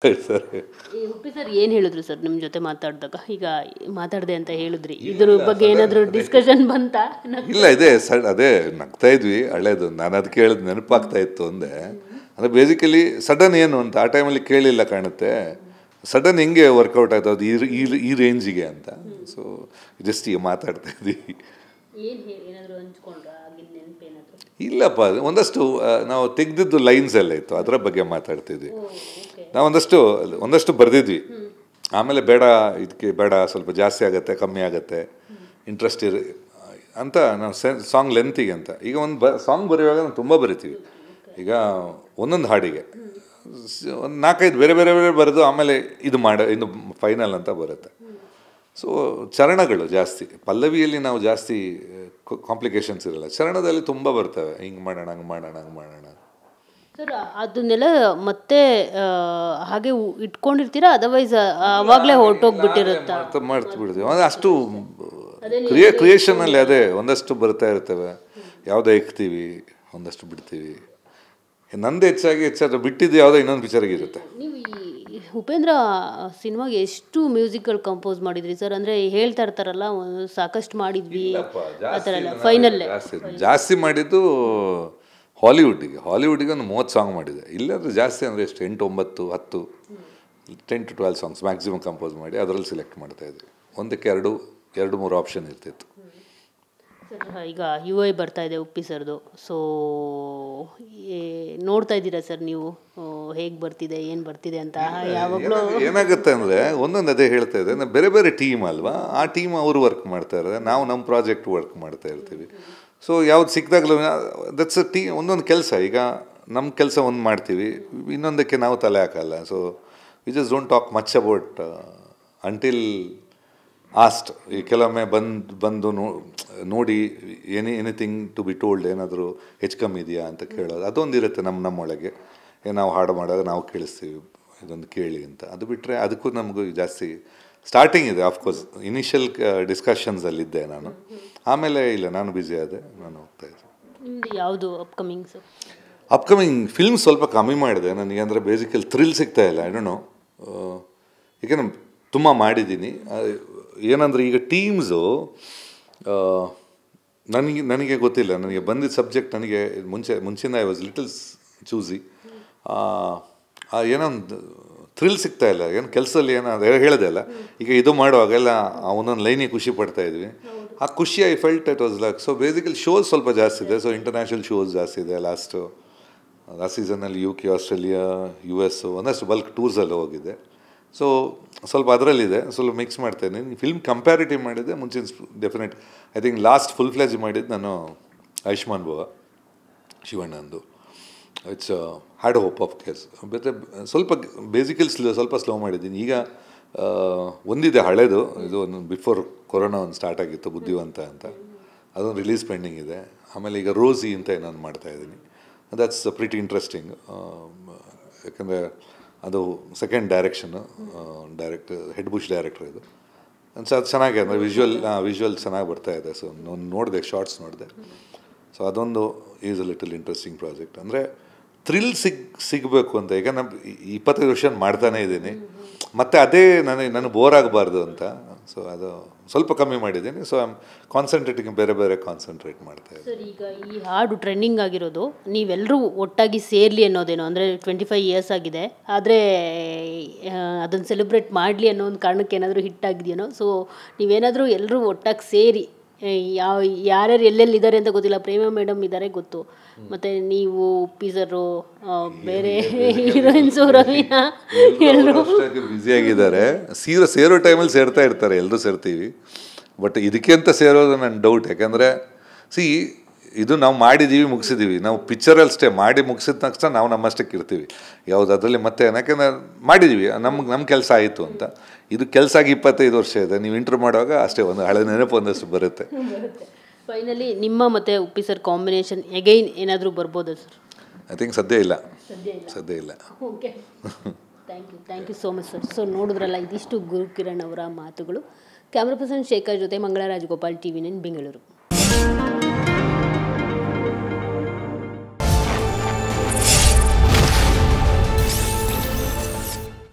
Sir ಈ Uppi sir ಏನು ಹೇಳಿದ್ರು ಸರ್ ನಿಮ್ಮ ಜೊತೆ ಮಾತಾಡಿದಾಗ? ಈಗ ಮಾತಾಡಿದೆ ಅಂತ ಹೇಳಿದ್ರಿ, ಇದ್ರ ಬಗ್ಗೆ ಏನಾದರೂ ಡಿಸ್ಕಷನ್ ಬಂತಾ? ಇಲ್ಲ, ಇದೆ ಅದೇ ನಗ್ತಾ ಇದ್ವಿ ಹಳೇದು. ನಾನು ಅದಕ್ಕೆ ಹೇಳಿದ್ ನೆನಪಾಗ್ತಾ ಇತ್ತು ಅಂದೆ. ಅಂದರೆ ಬೇಸಿಕಲಿ ಸಡನ್ ಏನು ಅಂತ ಆ ಟೈಮಲ್ಲಿ ಕೇಳಿಲ್ಲ ಕಾಣುತ್ತೆ. ಸಡನ್ ಹೆಂಗೆ ವರ್ಕೌಟ್ ಆಯ್ತು ಅದು ಈ ರೇಂಜಿಗೆ ಅಂತ. ಸೊ ಜಸ್ಟ್ ಈಗ ಮಾತಾಡ್ತಾ ಇದ್ವಿ. ಏನಾದರೂ ಹಂಚ್ಕೊಂಡ್ರಾ ಆಗಿನ ನೆನಪೇನಾದರೂ? ಇಲ್ಲಪ್ಪ, ಒಂದಷ್ಟು ನಾವು ತೆಗೆದಿದ್ದು ಲೈನ್ಸ್ ಎಲ್ಲ ಇತ್ತು, ಅದರ ಬಗ್ಗೆ ಮಾತಾಡ್ತಿದ್ವಿ. ನಾವು ಒಂದಷ್ಟು ಬರೆದಿದ್ವಿ. ಆಮೇಲೆ ಬೇಡ, ಇದಕ್ಕೆ ಬೇಡ, ಸ್ವಲ್ಪ ಜಾಸ್ತಿ ಆಗುತ್ತೆ, ಕಮ್ಮಿ ಆಗುತ್ತೆ, ಇಂಟ್ರೆಸ್ಟ್ ಅಂತ ನಾವು ಸಾಂಗ್ ಲೆಂತಿಗೆ ಅಂತ. ಈಗ ಒಂದು ಸಾಂಗ್ ಬರೆಯುವಾಗ ನಾವು ತುಂಬ ಬರಿತೀವಿ. ಈಗ ಒಂದೊಂದು ಹಾಡಿಗೆ ಒಂದು 4-5 ಬೇರೆ ಬೇರೆ ಬೇರೆ ಬರೆದು ಆಮೇಲೆ ಇದು ಫೈನಲ್ ಅಂತ ಬರುತ್ತೆ. ಸೊ ಚರಣಗಳು ಜಾಸ್ತಿ, ಪಲ್ಲವಿಯಲ್ಲಿ ನಾವು ಜಾಸ್ತಿ ಕಾಂಪ್ಲಿಕೇಶನ್ಸ್ ಇರಲ್ಲ. ಚರಣದಲ್ಲಿ ತುಂಬ ಬರ್ತವೆ, ಹಿಂಗೆ ಮಾಡೋಣ, ಹಂಗೆ ಮಾಡೋಣ, ಹಂಗೆ ಮಾಡೋಣ. ಸರ್ ಅದನ್ನೆಲ್ಲ ಮತ್ತೆ ಹಾಗೆ ಇಟ್ಕೊಂಡಿರ್ತೀರಾ, ಅದರ್ವೈಸ್ ಆವಾಗಲೇ ಹೊರಟೋಗ್ಬಿಟ್ಟಿರುತ್ತಾ? ಮಾಡ್ತಿಬಿಡ್ತೀವಿ. ಅಷ್ಟು ಕ್ರಿಯೇಷನಲ್ಲಿ ಅದೇ ಒಂದಷ್ಟು ಬರ್ತಾ ಇರ್ತವೆ. ಯಾವುದೋ ಇಕ್ತೀವಿ, ಒಂದಷ್ಟು ಬಿಡ್ತೀವಿ. ನಂದು ಹೆಚ್ಚಾಗಿ ಬಿಟ್ಟಿದ್ದು ಯಾವುದೋ ಇನ್ನೊಂದು ಪಿಕ್ಚರ್ಗೆ ಇರುತ್ತೆ. ನೀವು ಈ ಉಪೇಂದ್ರ ಸಿನಿಮಾಗೆ ಎಷ್ಟು ಮ್ಯೂಸಿಕ್ಗಳು ಕಂಪೋಸ್ ಮಾಡಿದ್ರಿ ಸರ್? ಅಂದರೆ ಹೇಳ್ತಾ ಇರ್ತಾರಲ್ಲ, ಸಾಕಷ್ಟು ಮಾಡಿದ್ವಿ ಆ ಥರ ಎಲ್ಲ. ಫೈನಲ್ ಜಾಸ್ತಿ ಮಾಡಿದ್ದು ಹಾಲಿವುಡ್ಡಿಗೆ ಒಂದು 30 ಸಾಂಗ್ ಮಾಡಿದೆ. ಇಲ್ಲಾಂದರೆ ಜಾಸ್ತಿ ಅಂದರೆ ಎಷ್ಟು, 8, 9, 10, 10 to 12 ಸಾಂಗ್ಸ್ ಮ್ಯಾಕ್ಸಿಮಮ್ ಕಂಪೋಸ್ ಮಾಡಿ ಅದರಲ್ಲಿ ಸೆಲೆಕ್ಟ್ ಮಾಡ್ತಾಯಿದ್ವಿ. ಒಂದಕ್ಕೆ 2-3 ಆಪ್ಷನ್ ಇರ್ತಿತ್ತು. ಸರ್ ಈಗ UI ಬರ್ತಾ ಇದೆ ಉಪ್ಪಿ ಸರ್ದು. ಸೊ ನೋಡ್ತಾ ಇದ್ದೀರಾ ಸರ್ ನೀವು ಹೇಗೆ ಬರ್ತಿದೆ, ಏನು ಬರ್ತಿದೆ ಅಂತ? ಯಾವಾಗಲೂ ಏನಾಗುತ್ತೆ ಅಂದರೆ ಒಂದೊಂದು ಅದೇ ಹೇಳ್ತಾ ಇದೆ, ಬೇರೆ ಬೇರೆ ಟೀಮ್ ಅಲ್ವಾ, ಆ ಟೀಮ್ ಅವರು ವರ್ಕ್ ಮಾಡ್ತಾ ಇದ್ದಾರೆ, ನಾವು ನಮ್ಮ ಪ್ರಾಜೆಕ್ಟ್ ವರ್ಕ್ ಮಾಡ್ತಾ ಇರ್ತೀವಿ. ಸೊ ಯಾವ್ದು ಸಿಕ್ಕಿದಾಗಲೂ ದಟ್ಸ್ ಅ ಒಂದೊಂದು ಕೆಲಸ. ಈಗ ನಮ್ಮ ಕೆಲಸ ಒಂದು ಮಾಡ್ತೀವಿ, ಇನ್ನೊಂದಕ್ಕೆ ನಾವು ತಲೆ ಹಾಕಲ್ಲ. So we just don't talk much about until asked. ಈ ಕೆಲವೊಮ್ಮೆ ಬಂದು ನೋಡಿ ಎನಿಥಿಂಗ್ ಟು ಬಿ ಟೋಲ್ಡ್, ಏನಾದರೂ ಹೆಚ್ಚು ಕಮ್ಮಿ ಇದೆಯಾ ಅಂತ ಕೇಳೋದು, ಅದೊಂದಿರುತ್ತೆ ನಮ್ಮೊಳಗೆ. ನಾವು ಹಾಡು ಮಾಡೋದು ನಾವು ಕೇಳಿಸ್ತೀವಿ, ಇದೊಂದು ಕೇಳಿ ಅಂತ. ಅದು ಬಿಟ್ಟರೆ ಅದಕ್ಕೂ ನಮಗೂ ಜಾಸ್ತಿ ಸ್ಟಾರ್ಟಿಂಗ್ ಇದೆ. ಆಫ್ಕೋರ್ಸ್ ಇನಿಷಿಯಲ್ ಡಿಸ್ಕಷನ್ಸಲ್ಲಿದ್ದೆ ನಾನು, ಆಮೇಲೆ ಇಲ್ಲ, ನಾನು ಬ್ಯುಸಿ ಆದೆ, ನಾನು ಹೋಗ್ತಾಯಿದ್ದೆ. ನಿಮ್ಮದು ಯಾವುದು ಅಪ್ಕಮಿಂಗ್ ಫಿಲ್ಮ್ ಸ್ವಲ್ಪ ಕಮ್ಮಿ ಮಾಡಿದೆ ನನಗೆ. ಅಂದರೆ ಬೇಸಿಕಲ್ ಥ್ರಿಲ್ ಸಿಗ್ತಾ ಇಲ್ಲ. ಐ ಡೋಂಟ್ ನೋ, ಈಗ ನಾನು ತುಂಬ ಮಾಡಿದ್ದೀನಿ. ಏನಂದರೆ ಈಗ ಟೀಮ್ಸು ನನಗೆ ಗೊತ್ತಿಲ್ಲ, ನನಗೆ ಬಂದಿದ್ದ ಸಬ್ಜೆಕ್ಟ್ ನನಗೆ ಮುಂಚಿಂದ ಐ ವಾಸ್ ಲಿಟಲ್ ಚೂಸಿ. ಏನೋ ಒಂದು ಥ್ರಿಲ್ ಸಿಗ್ತಾ ಇಲ್ಲ. ಏನು ಕೆಲಸದಲ್ಲಿ ಏನೋ ಹೇಳಿದೆ ಅಲ್ಲ, ಈಗ ಇದು ಮಾಡುವಾಗೆಲ್ಲ ಒಂದೊಂದು ಲೈನಿಗೆ ಖುಷಿ ಪಡ್ತಾ ಇದ್ವಿ. ಆ ಖುಷಿ I felt it was luck. So basically shows ಸ್ವಲ್ಪ ಜಾಸ್ತಿ ಇದೆ. ಸೊ ಇಂಟರ್ನ್ಯಾಷನಲ್ ಶೋಸ್ ಜಾಸ್ತಿ ಇದೆ. ಲಾಸ್ಟ್ ಸೀಸನಲ್ಲಿ UK, ಆಸ್ಟ್ರೇಲಿಯಾ, US ಒಂದಷ್ಟು ಬಲ್ಕ್ ಟೂರ್ಸಲ್ಲಿ ಹೋಗಿದೆ. ಸೊ ಸ್ವಲ್ಪ ಅದರಲ್ಲಿದೆ, ಸ್ವಲ್ಪ ಮಿಕ್ಸ್ ಮಾಡ್ತೇನೆ. ಫಿಲ್ಮ್ ಕಂಪ್ಯಾರಿಟಿವ್ ಮಾಡಿದ್ದೆ ಮುಂಚಿನ definite. I think last full fledge ಮಾಡಿದ್ದು ನಾನು ಆಯುಷ್ಮಾನ್ ಭವ ಶಿವಣ್ಣಂದು. It's had hope of case. ಮತ್ತು ಸ್ವಲ್ಪ ಬೇಸಿಕಲ್ ಸ್ವಲ್ಪ ಸ್ಲೋ ಮಾಡಿದ್ದೀನಿ. ಈಗ ಒಂದಿದೆ ಹಳೇದು, ಇದು ಒಂದು ಬಿಫೋರ್ ಕೊರೋನಾ ಒಂದು ಸ್ಟಾರ್ಟ್ ಆಗಿತ್ತು, ಬುದ್ಧಿವಂತ ಅಂತ. ಅದೊಂದು ರಿಲೀಸ್ ಪೆಂಡಿಂಗ್ ಇದೆ. ಆಮೇಲೆ ಈಗ ರೋಸಿ ಅಂತ ಇನ್ನೊಂದು ಮಾಡ್ತಾಯಿದ್ದೀನಿ. That's pretty interesting. ಯಾಕಂದರೆ ಅದು second direction, head bush director ಇದು. ಅದು ಚೆನ್ನಾಗಿದೆ, ಅಂದರೆ ವಿಜುವಲ್ ಚೆನ್ನಾಗಿ ಬರ್ತಾಯಿದೆ. ಸೊ ನೋಡಿದೆ, ಶಾರ್ಟ್ಸ್ ನೋಡಿದೆ. ಸೊ ಅದೊಂದು is a little interesting project. ಅಂದರೆ ಥ್ರಿಲ್ ಸಿಗಬೇಕು ಅಂತ. ಈಗ ನಾನು 25 ವರ್ಷ ಮಾಡ್ತಾನೇ ಇದ್ದೀನಿ, ಮತ್ತು ಅದೇ ನನಗೆ ಬೋರ್ ಆಗಬಾರ್ದು ಅಂತ. ಸೊ ಅದು ಸ್ವಲ್ಪ ಕಮ್ಮಿ ಮಾಡಿದ್ದೀನಿ. ಸೊ ಐ ಆಮ್ ಕಾನ್ಸಂಟ್ರೇಟಿಂಗ್, ಬೇರೆ ಕಾನ್ಸಂಟ್ರೇಟ್ ಮಾಡ್ತಾ ಇದ್ದೀನಿ. ಸರ್ ಈಗ ಈ ಹಾಡು ಟ್ರೆಂಡಿಂಗ್ ಆಗಿರೋದು ನೀವೆಲ್ಲರೂ ಒಟ್ಟಾಗಿ ಸೇರಲಿ ಅನ್ನೋದೇನೋ, ಅಂದರೆ 25 ಇಯರ್ಸ್ ಆಗಿದೆ, ಆದರೆ ಅದನ್ನು ಸೆಲೆಬ್ರೇಟ್ ಮಾಡಲಿ ಅನ್ನೋ ಒಂದು ಕಾರಣಕ್ಕೆ ಏನಾದರೂ ಹಿಟ್ ಆಗಿದೆಯೇನೋ? ಸೊ ನೀವೇನಾದರೂ ಎಲ್ಲರೂ ಒಟ್ಟಾಗಿ ಸೇರಿ, ಯಾರ್ಯಾರು ಎಲ್ಲೆಲ್ಲಿದ್ದಾರೆ ಅಂತ ಗೊತ್ತಿಲ್ಲ, ಪ್ರೇಮ ಮೇಡಮ್ ಇದ್ದಾರೆ ಗೊತ್ತು, ಮತ್ತು ನೀವು ಉಪ್ಪಿಸರು, ಬೇರೆ ಹೀರೋಯಿನ್ಸು, ರವೀನಾ, ಎಲ್ಲರೂ ಬ್ಯುಸಿಯಾಗಿದ್ದಾರೆ. ಸೇರೋ ಟೈಮಲ್ಲಿ ಸೇರ್ತಾ ಇರ್ತಾರೆ, ಎಲ್ಲರೂ ಸೇರ್ತೀವಿ. ಬಟ್ ಇದಕ್ಕೆ ಅಂತ ಸೇರೋದು ನನ್ನ ಡೌಟ್. ಯಾಕಂದರೆ ಇದು ನಾವು ಮಾಡಿದ್ದೀವಿ, ಮುಗಿಸಿದ್ದೀವಿ. ನಾವು ಪಿಕ್ಚರಲ್ಲಿ ಅಷ್ಟೇ ಮಾಡಿ ಮುಗಿಸಿದ ತಕ್ಷಣ ನಾವು ನಮ್ಮಷ್ಟಕ್ಕೆ ಇರ್ತೀವಿ. ಯಾವುದು ಅದರಲ್ಲಿ ಮತ್ತೆ, ಯಾಕೆಂದರೆ ಮಾಡಿದ್ದೀವಿ, ನಮ್ಮ ಕೆಲಸ ಆಯಿತು ಅಂತ. ಇದು ಕೆಲಸ ಆಗಿ 25 ವರ್ಷ ಇದೆ. ನೀವು ಇಂಟರ್ವ್ಯೂ ಮಾಡುವಾಗ ಅಷ್ಟೇ ಒಂದು ಹಳೆ ನೆನಪು ಒಂದಷ್ಟು ಬರುತ್ತೆ. ಫೈನಲಿ ನಿಮ್ಮ ಮತ್ತು ಉಪ್ಪಿ ಸರ್ ಕಾಂಬಿನೇಷನ್ ಎಗೈನ್ ಏನಾದರೂ ಬರ್ಬೋದಾ ಸರ್? ಐ ಥಿಂಕ್ ಸದ್ಯ ಇಲ್ಲ. Okay, thank you so much sir. So ನೋಡಿದ್ರಲ್ಲ, ಇದಿಷ್ಟು ಗುರುಕಿರಣ್ ಅವರ ಮಾತುಗಳು. ಕ್ಯಾಮ್ರಾ ಪರ್ಸನ್ ಶೇಖರ್ ಜೊತೆ ಮಂಗಳರಾಜ್ ಗೋಪಾಲ್, TV9 ಬೆಂಗಳೂರು.